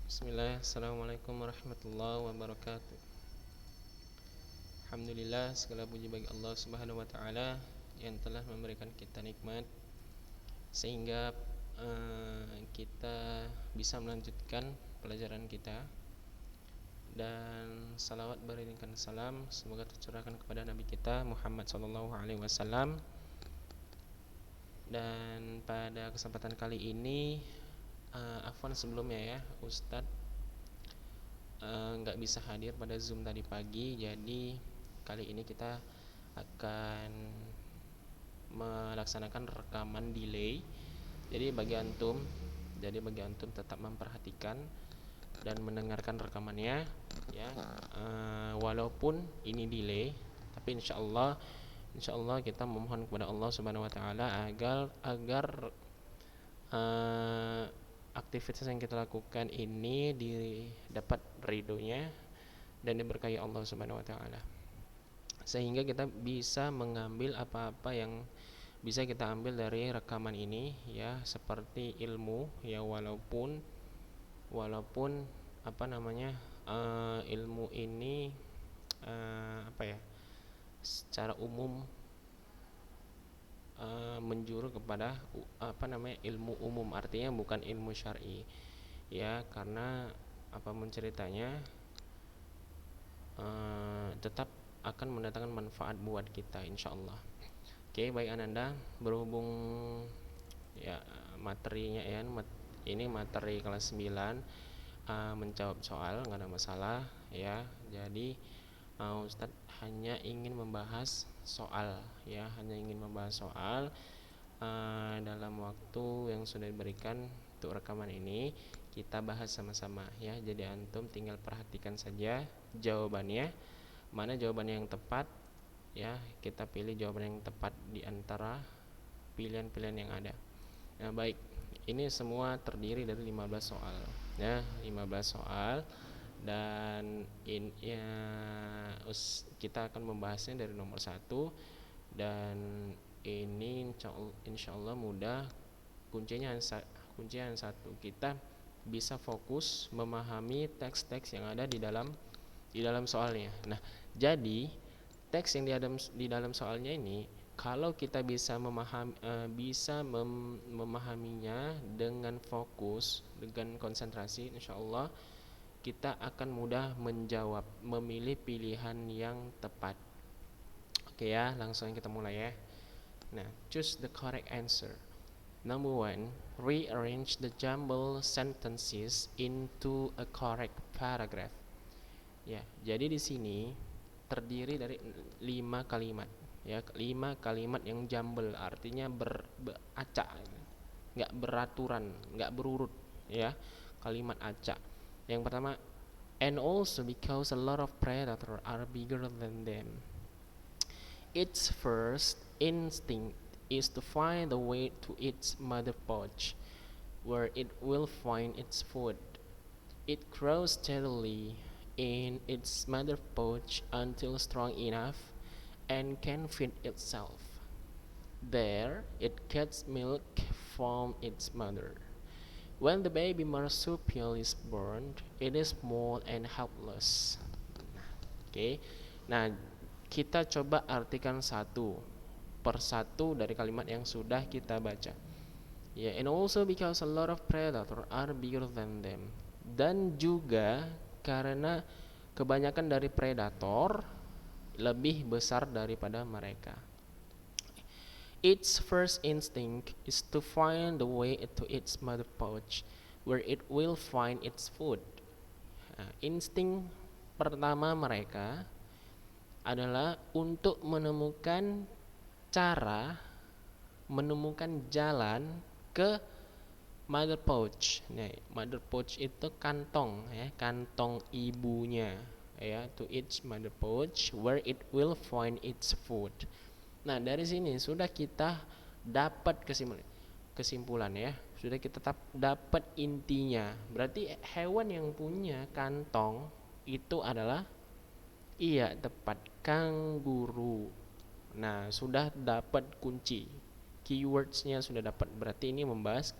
Bismillah, Assalamualaikum warahmatullahi wabarakatuh. Alhamdulillah, segala puji bagi Allah Subhanahu wa taala yang telah memberikan kita nikmat sehingga kita bisa melanjutkan pelajaran kita. Dan salawat beriringkan salam semoga tercurahkan kepada Nabi kita Muhammad sallallahu alaihi wasallam. Dan pada kesempatan kali ini afwan sebelumnya ya, Ustadz nggak bisa hadir pada Zoom tadi pagi, jadi kali ini kita akan melaksanakan rekaman delay. Jadi bagi antum tetap memperhatikan dan mendengarkan rekamannya ya, walaupun ini delay, tapi insyaallah kita memohon kepada Allah Subhanahu wa taala agar aktivitas yang kita lakukan ini dapat ridhonya dan diberkahi Allah Subhanahu wa taala, sehingga kita bisa mengambil apa-apa yang bisa kita ambil dari rekaman ini ya, seperti ilmu ya, walaupun apa namanya, ilmu ini apa ya, secara umum menjuru kepada apa namanya, ilmu umum, artinya bukan ilmu syar'i ya, karena apapun ceritanya tetap akan mendatangkan manfaat buat kita insyaallah. Oke, baik Ananda, berhubung ya materinya ya, ini materi kelas 9, menjawab soal nggak ada masalah ya. Jadi Ustadz hanya ingin membahas soal ya, dalam waktu yang sudah diberikan untuk rekaman ini kita bahas sama-sama ya. Jadi antum tinggal perhatikan saja jawabannya, mana jawabannya yang tepat ya, kita pilih jawaban yang tepat di antara pilihan-pilihan yang ada. Nah, baik, ini semua terdiri dari 15 soal ya, 15 soal, dan kita akan membahasnya dari nomor 1, dan ini insyaallah mudah. Kuncinya yang satu, kita bisa fokus memahami teks-teks yang ada di dalam soalnya. Nah, jadi teks yang di dalam soalnya ini, kalau kita bisa memahaminya dengan fokus, dengan konsentrasi, insyaallah kita akan mudah menjawab, memilih pilihan yang tepat. Oke ya, langsung kita mulai ya. Nah, choose the correct answer. Number 1, rearrange the jumbled sentences into a correct paragraph. Ya, jadi di sini terdiri dari 5 kalimat ya, 5 kalimat yang jumble, artinya beracak, nggak beraturan, nggak berurut ya, kalimat acak. Yang pertama, and also because a lot of predators are bigger than them. Its first instinct is to find the way to its mother pouch, where it will find its food. It grows steadily in its mother pouch until strong enough and can feed itself. There, it gets milk from its mother. When the baby marsupial is born, it is small and helpless. Oke. Nah, kita coba artikan satu persatu dari kalimat yang sudah kita baca. Ya, and also because a lot of predators are bigger than them. Dan juga karena kebanyakan dari predator lebih besar daripada mereka. Its first instinct is to find the way to its mother pouch, where it will find its food. Nah, insting pertama mereka adalah untuk menemukan jalan ke mother pouch. Nah, mother pouch itu kantong ya, kantong ibunya ya, to its mother pouch where it will find its food. Nah, dari sini sudah kita dapat kesimpulan ya, sudah kita dapat intinya. Berarti hewan yang punya kantong itu adalah, iya tepat, kanguru. Nah, sudah dapat kunci, keywordsnya sudah dapat, berarti ini membahas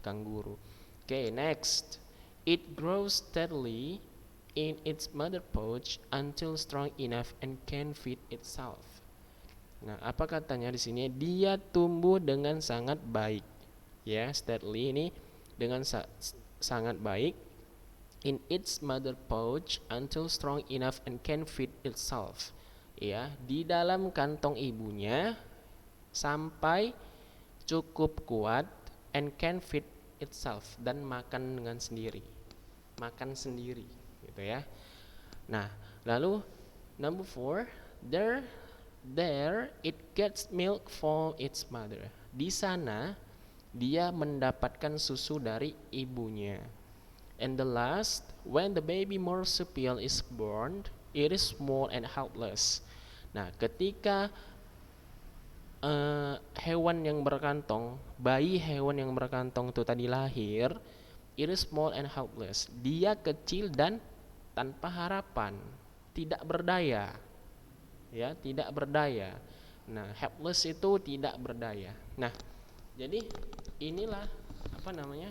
kanguru. Oke, next. It grows steadily in its mother pouch until strong enough and can feed itself. Nah, apa katanya di sini? Dia tumbuh dengan sangat baik. Ya, steadily ini dengan sangat baik in its mother pouch until strong enough and can feed itself. Ya, di dalam kantong ibunya sampai cukup kuat and can feed itself, dan makan dengan sendiri. Makan sendiri gitu ya. Nah, lalu number 4, there it gets milk from its mother. Di sana dia mendapatkan susu dari ibunya. And the last, when the baby marsupial is born, it is small and helpless. Nah, ketika hewan yang berkantong, bayi hewan yang berkantong itu tadi lahir, it is small and helpless. Dia kecil dan tanpa harapan, tidak berdaya. Ya, tidak berdaya. Nah, helpless itu tidak berdaya. Nah, jadi inilah apa namanya?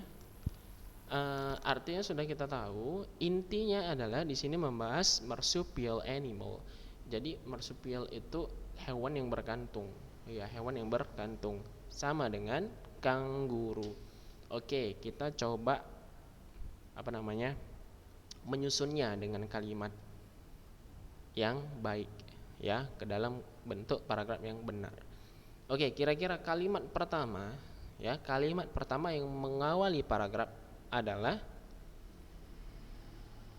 Artinya sudah kita tahu. Intinya adalah di sini membahas marsupial animal. Jadi marsupial itu hewan yang berkantung. Ya, hewan yang berkantung. Sama dengan kanguru. Oke, kita coba apa namanya? Menyusunnya dengan kalimat yang baik ya, ke dalam bentuk paragraf yang benar. Oke, kira-kira kalimat pertama ya, kalimat pertama yang mengawali paragraf adalah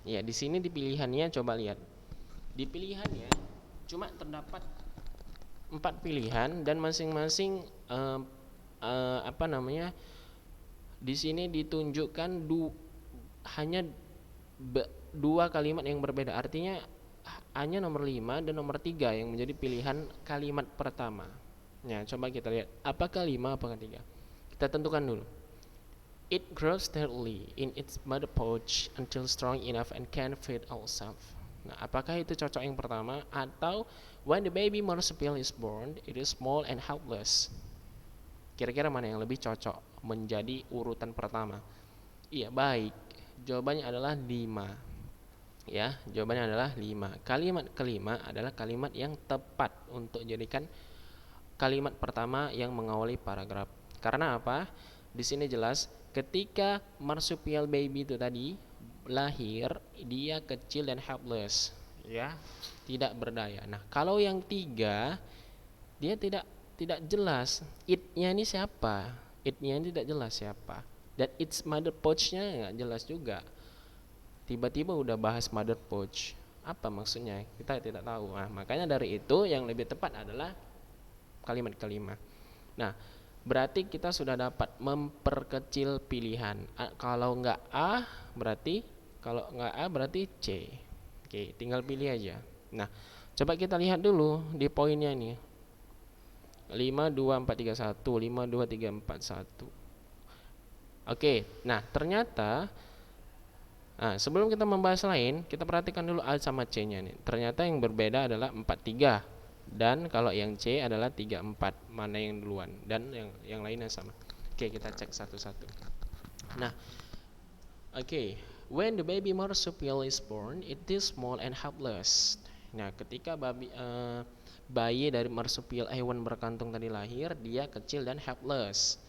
ya, di sini di pilihannya coba lihat. Di pilihannya cuma terdapat 4 pilihan dan masing-masing apa namanya? Di sini ditunjukkan hanya 2 kalimat yang berbeda. Artinya hanya nomor 5 dan nomor 3 yang menjadi pilihan kalimat pertama. Ya, coba kita lihat apakah 5 apakah 3. Kita tentukan dulu. It grows steadily in its mother pouch until strong enough and can feed itself. Nah, apakah itu cocok yang pertama, atau when the baby marsupial is born, it is small and helpless? Kira-kira mana yang lebih cocok menjadi urutan pertama? Iya, baik. Jawabannya adalah 5. Ya, jawabannya adalah 5. Kalimat kelima adalah kalimat yang tepat untuk jadikan kalimat pertama yang mengawali paragraf. Karena apa? Di sini jelas ketika marsupial baby itu tadi lahir, dia kecil dan helpless, ya, tidak berdaya. Nah, kalau yang 3 dia tidak jelas it-nya ini siapa. It-nya ini tidak jelas siapa. Dan its mother pouch-nya enggak jelas juga. Tiba-tiba udah bahas mother pouch. Apa maksudnya? Kita tidak tahu. Nah, makanya dari itu yang lebih tepat adalah kalimat kelima. Nah, berarti kita sudah dapat memperkecil pilihan. Kalau enggak A berarti C. Oke, tinggal pilih aja. Nah, coba kita lihat dulu di poinnya nih. 5 2 4 3 1, 5 2 3 4 1. Oke, nah ternyata sebelum kita membahas lain, kita perhatikan dulu A sama C-nya nih. Ternyata yang berbeda adalah 4 3. Dan kalau yang C adalah 3 4. Mana yang duluan? Dan yang lainnya sama. Oke, kita cek satu-satu. Nah, oke. When the baby marsupial is born, it is small and helpless. Nah, ketika bayi dari marsupial, hewan berkantung tadi lahir, dia kecil dan helpless.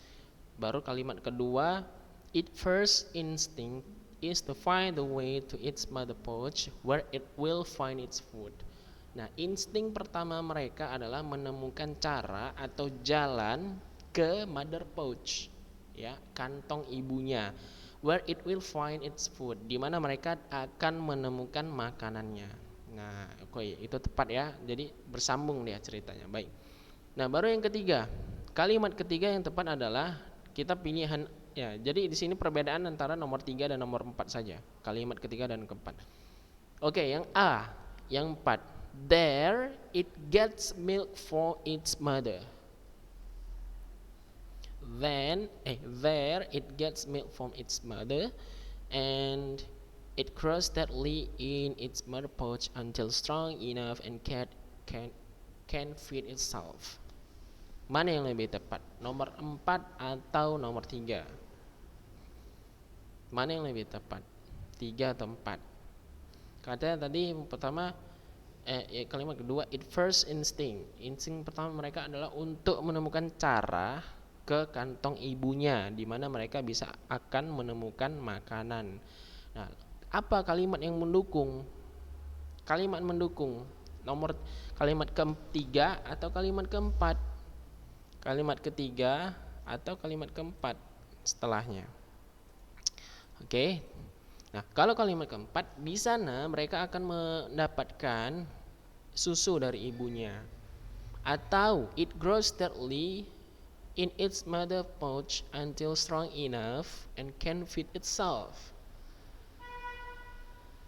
Baru kalimat kedua, its first instinct is to find the way to its mother pouch where it will find its food. Nah, insting pertama mereka adalah menemukan cara atau jalan ke mother pouch, ya, kantong ibunya, where it will find its food, di mana mereka akan menemukan makanannya. Nah, oke, itu tepat ya. Jadi bersambung dia ceritanya. Baik. Nah, baru yang ketiga. Kalimat ketiga yang tepat adalah kita pilihan ya. Jadi di sini perbedaan antara nomor 3 dan nomor 4 saja. Kalimat ketiga dan keempat. Oke, yang A, yang 4. There it gets milk for its mother. There it gets milk from its mother, and it grows steadily in its mother pouch until strong enough and can feed itself. Mana yang lebih tepat? Nomor 4 atau nomor 3? Mana yang lebih tepat? 3 atau 4. Katanya tadi pertama kalimat kedua, it first instinct. Insting pertama mereka adalah untuk menemukan cara ke kantong ibunya, di mana mereka bisa akan menemukan makanan. Nah, apa kalimat yang mendukung? Kalimat mendukung nomor kalimat ketiga atau kalimat keempat? Kalimat ketiga atau kalimat keempat setelahnya. Oke. Nah, kalau kalimat keempat, di sana mereka akan mendapatkan susu dari ibunya, atau it grows steadily in its mother pouch until strong enough and can feed itself.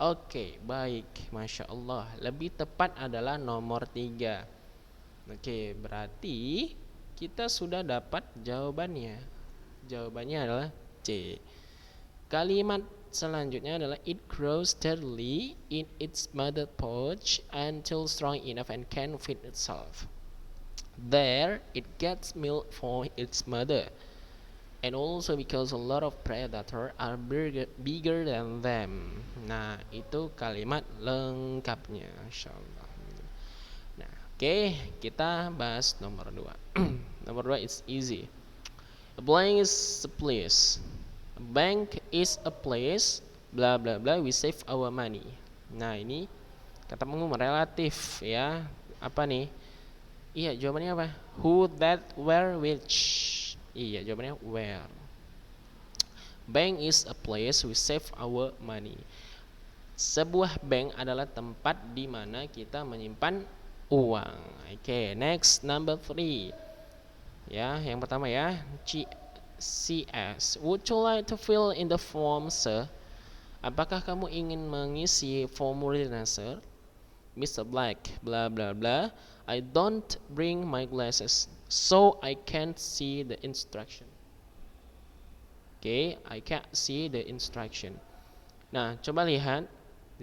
Oke, baik, Masya Allah. Lebih tepat adalah nomor 3. Oke, berarti kita sudah dapat jawabannya. Jawabannya adalah C. Kalimat selanjutnya adalah it grows steadily in its mother pouch until strong enough and can feed itself. There it gets milk for its mother, and also because a lot of predators are bigger than them. Nah, itu kalimat lengkapnya, insyaallah. Nah, oke, kita bahas nomor 2. Nomor 2 is easy. A blank is a place. A bank is a place, bla bla bla, we save our money. Nah, ini kata penghubung relatif ya. Apa nih? Iya, jawabannya apa? Who, that, where, which. Iya, jawabannya where. Bank is a place we save our money. Sebuah bank adalah tempat di mana kita menyimpan uang. Oke, next number 3. Ya, yang pertama ya, CS. Would you like to fill in the form, sir? Apakah kamu ingin mengisi formulirnya, sir? Mr. Black, bla bla bla. I don't bring my glasses, so I can't see the instruction. Okay, I can't see the instruction. Nah, coba lihat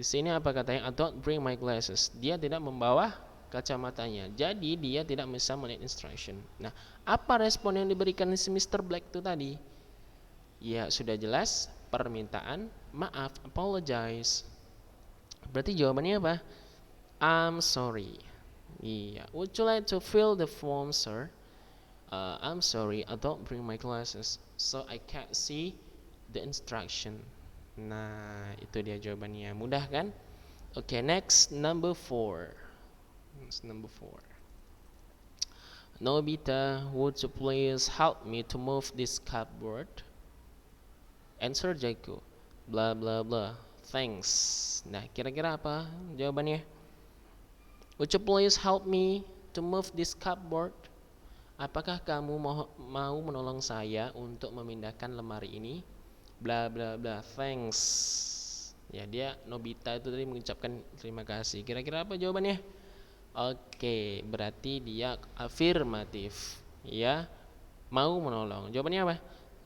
di sini apa katanya? I don't bring my glasses. Dia tidak membawa kacamatanya, jadi dia tidak bisa melihat instruction. Nah, apa respon yang diberikan si Mr. Black itu tadi? Ya, sudah jelas, permintaan maaf, apologize. Berarti jawabannya apa? I'm sorry. Iya, would you like to fill the form, sir? I'm sorry, I don't bring my glasses, so I can't see the instruction. Nah, itu dia jawabannya. Mudah kan? Okay, next number 4. Number 4. Nobita, would you please help me to move this cupboard? Answer Jaiko, bla bla bla, thanks. Nah, kira-kira apa jawabannya? Would you please help me to move this cupboard? Apakah kamu mau menolong saya untuk memindahkan lemari ini? Bla bla bla, thanks. Ya, dia Nobita itu tadi mengucapkan terima kasih. Kira-kira apa jawabannya? Oke, berarti dia afirmatif, ya, mau menolong. Jawabannya apa?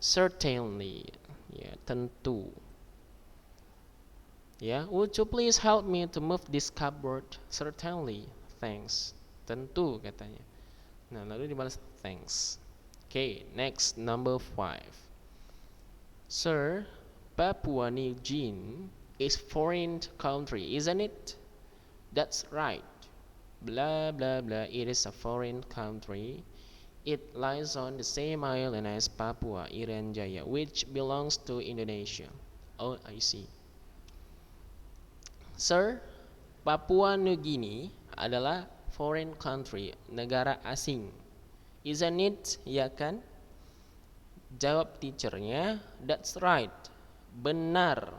Certainly, ya, tentu. Ya, would you please help me to move this cupboard? Certainly, thanks. Tentu katanya. Nah, lalu dibalas thanks. Oke, next number 5. Sir, Papua New Guinea is foreign country, isn't it? That's right. Blah blah blah, it is a foreign country. It lies on the same island as Papua, Irian Jaya, which belongs to Indonesia. Oh, I see. Sir, Papua New Guinea adalah foreign country, negara asing. Isn't it? Ya kan? Jawab teachernya, that's right. Benar.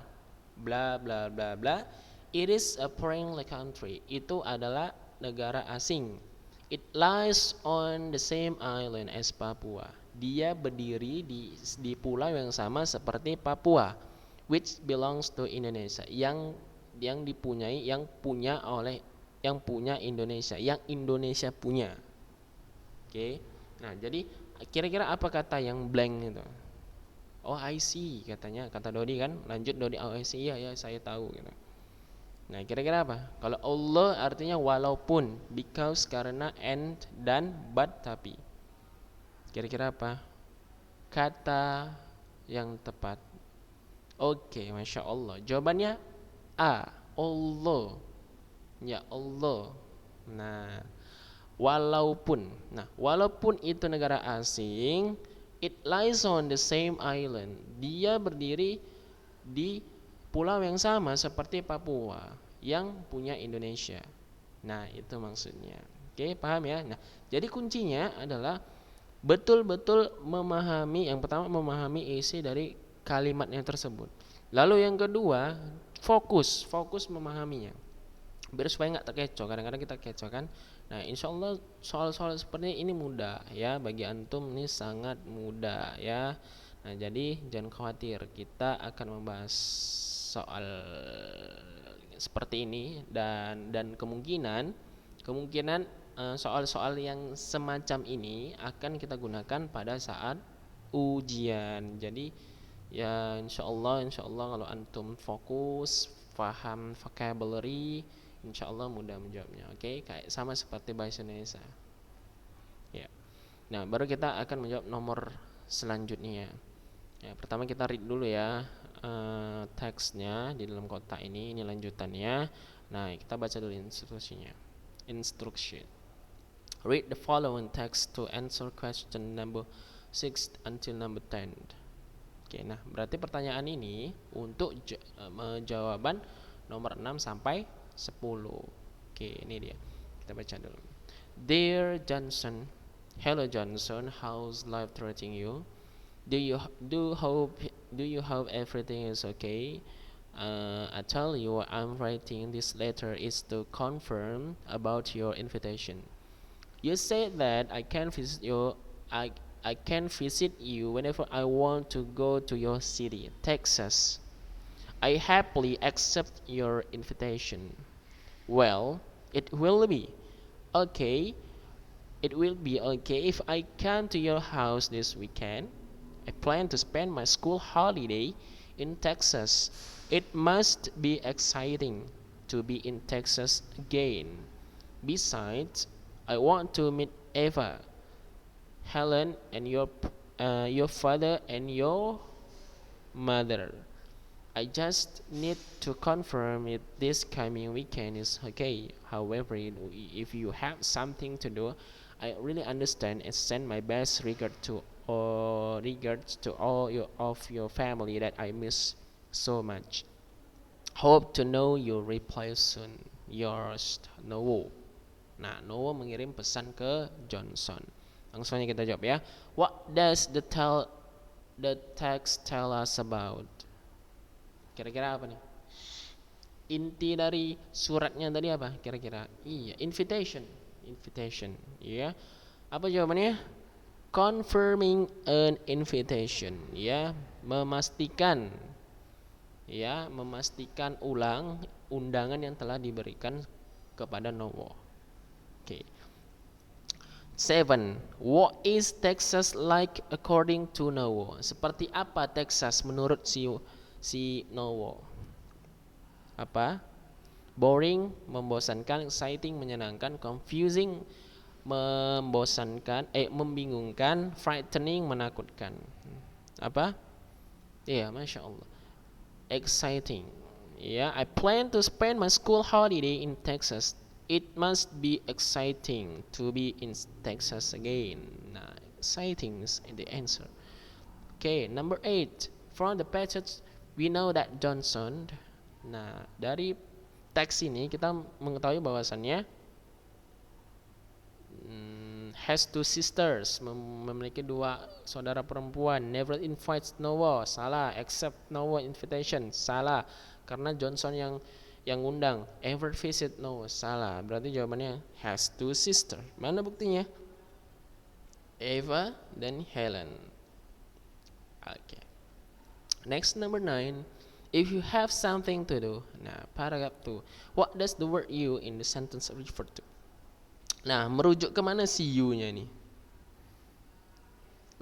Bla bla bla bla. It is a foreign country. Itu adalah negara asing. It lies on the same island as Papua. Dia berdiri di pulau yang sama seperti Papua, which belongs to Indonesia. Yang dipunyai, yang punya Indonesia, yang Indonesia punya. Oke. Nah, jadi kira-kira apa kata yang blank itu? Oh, I see katanya, kata Dodi kan. Lanjut Dodi, oh I see, ya saya tahu gitu. Nah, kira-kira apa? Kalau Allah artinya walaupun, because, karena, and, dan, but, tapi. Kira-kira apa kata yang tepat? Oke, Masya Allah. Jawabannya A. Allah. Ya Allah. Nah, walaupun itu negara asing, it lies on the same island. Dia berdiri di pulau yang sama seperti Papua yang punya Indonesia. Nah, itu maksudnya. Oke, paham ya? Nah, jadi kuncinya adalah betul-betul memahami, yang pertama memahami isi dari kalimatnya tersebut. Lalu yang kedua, fokus memahaminya. Biar supaya nggak terkecoh. Kadang-kadang kita kecoh kan. Nah, insya Allah soal-soal seperti ini mudah ya, bagi antum ini sangat mudah ya. Nah, jadi jangan khawatir, kita akan membahas soal seperti ini, dan kemungkinan soal-soal yang semacam ini akan kita gunakan pada saat ujian. Jadi ya insya Allah kalau antum fokus, paham vocabulary, insya Allah mudah menjawabnya. Oke, kayak sama seperti bahasa Indonesia. Ya. Nah, baru kita akan menjawab nomor selanjutnya. Ya, pertama kita read dulu ya teksnya di dalam kotak ini lanjutannya. Nah, kita baca dulu instruksinya. Instruction. Read the following text to answer question number 6 until number 10. Oke, nah berarti pertanyaan ini untuk jawaban nomor 6 sampai 10. Oke, ini dia. Kita baca dulu. Dear Johnson, hello Johnson, how's life treating you? Do you hope everything is okay? I tell you, I'm writing this letter is to confirm about your invitation. You said that I can visit you. I can visit you whenever I want to go to your city, Texas. I happily accept your invitation. Well, it will be okay. It will be okay if I come to your house this weekend. I plan to spend my school holiday in Texas. It must be exciting to be in Texas again. Besides, I want to meet Eva, Helen, and your father and your mother. I just need to confirm if this coming weekend is okay. However, if you have something to do, I really understand and send my best regards to all of your family that I miss so much. Hope to know your reply soon. Yours, Nowo. Nah, Nowo mengirim pesan ke Johnson. Langsung aja kita jawab ya. What does the text tell us about? Kira-kira apa nih? Inti dari suratnya tadi apa? Kira-kira? Iya, invitation. Ya. Apa jawabannya? Confirming an invitation, ya, memastikan ulang undangan yang telah diberikan kepada Nowo. Oke. 7. What is Texas like according to Nowo? Seperti apa Texas menurut si Nowo? Apa? Boring, membosankan, exciting, menyenangkan, confusing, membingungkan, frightening, menakutkan. Apa? Iya, Masya Allah. Exciting. Ya, I plan to spend my school holiday in Texas. It must be exciting to be in Texas again. Nah, exciting is the answer. Okay, number 8. From the passage, we know that Johnson. Nah, dari teks ini kita mengetahui bahwasannya has two sisters, memiliki dua saudara perempuan. Never invites Nowo, salah. Accept Nowo invitation, salah. Karena Johnson yang undang. Ever visit Nowo, salah. Berarti jawabannya has two sisters. Mana buktinya? Eva dan Helen. Okay. Next, number 9. If you have something to do. Nah, paragraph 2. What does the word you in the sentence refer to? Nah, merujuk kemana si you-nya ini?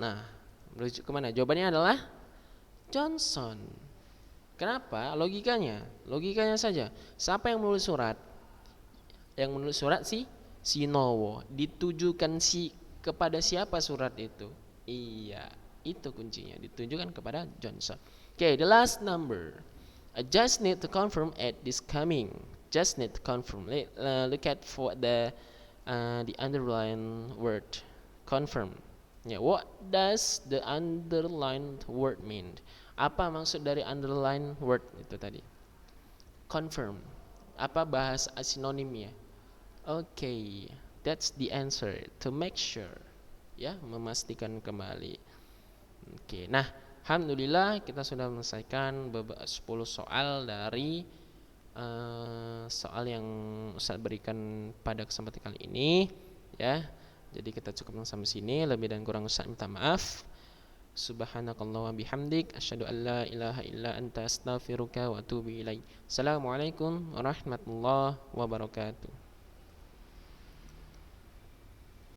Nah, merujuk kemana? Jawabannya adalah Johnson. Kenapa? Logikanya saja. Siapa yang menulis surat? Yang menulis surat si Nowo. Ditujukan kepada siapa surat itu? Iya, Itu kuncinya, ditunjukkan kepada Johnson. Okay, the last number. I just need to confirm at this coming. Just need to confirm. Look at for the underlined word confirm. Yeah, what does the underlined word mean? Apa maksud dari underlined word itu tadi? Confirm. Apa bahasa sinonimnya? Okay, that's the answer. To make sure, ya, memastikan kembali. Oke, nah, alhamdulillah kita sudah menyelesaikan 10 soal dari soal yang Ustaz berikan pada kesempatan kali ini, ya. Jadi kita cukup sampai sini. Lebih dan kurang Ustaz minta maaf. Subhanakallah wa bihamdik, asyhadu an la ilaha illa anta astaghfiruka wa atubu ilaik. Assalamualaikum warahmatullahi wabarakatuh.